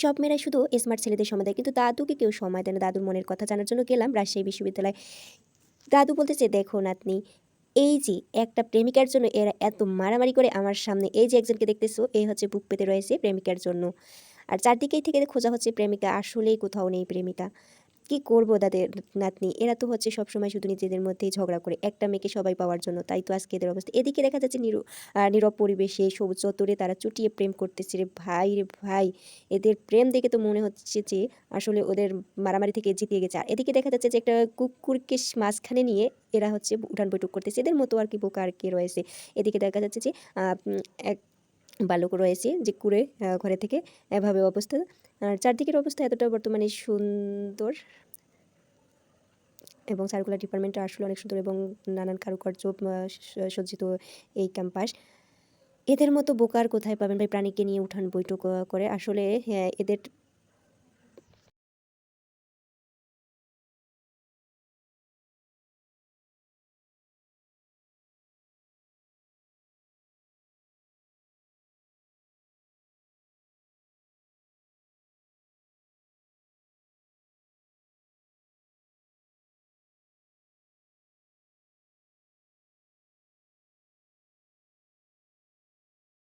সব মেয়েরাই শুধু স্মার্ট ছেলেদের সময় দেয়, কিন্তু দাদুকে কেউ সময় দেয় না। দাদুর মনের কথা জানার জন্য গেলাম রাজশাহী বিশ্ববিদ্যালয়। দাদু বলতেছে, দেখো নাতনি, এই যে একটা প্রেমিকার জন্য এরা এত মারামারি করে আমার সামনে, এই যে একজনকে দেখতেছো, এই হচ্ছে বুক পেতে রয়েছে প্রেমিকার জন্য। আর চারদিকেই থেকে খোঁজা হচ্ছে প্রেমিকা, আসলেই কোথাও নেই প্রেমিকা। কি করব দাদের নাতনি, এরা তো হচ্ছে সবসময় শুধু নিজেদের মধ্যেই ঝগড়া করে একটা মেয়েকে সবাই পাওয়ার জন্য, তাই তো আজকে এদের অবস্থা। এদিকে দেখা যাচ্ছে নীরব পরিবেশে সবুজ চত্বরে তারা চুটিয়ে প্রেম করতেছে। রে ভাই, রে ভাই, এদের প্রেম দেখে তো মনে হচ্ছে যে আসলে ওদের মারামারি থেকে জিতিয়ে গেছে। আর এদিকে দেখা যাচ্ছে যে একটা কুকুরকে মাঝখানে নিয়ে এরা হচ্ছে উঠান বৈঠক করতেছে। এদের মতো আর কি বোকা আর কি রয়েছে। এদিকে দেখা যাচ্ছে যে এক বালক রয়েছে যে কুড়ে ঘরে থেকে এভাবে অবস্থা। আর চারদিকের অবস্থা এতটা বর্তমানে সুন্দর, এবং সার্কুলার ডিপার্টমেন্টটা আসলে অনেক সুন্দর এবং নানান কারুকার্য সজ্জিত এই ক্যাম্পাস। এদের মতো বোকার কোথায় পাবেন ভাই, প্রাণীকে নিয়ে উঠান বৈঠক করে। আসলে এদের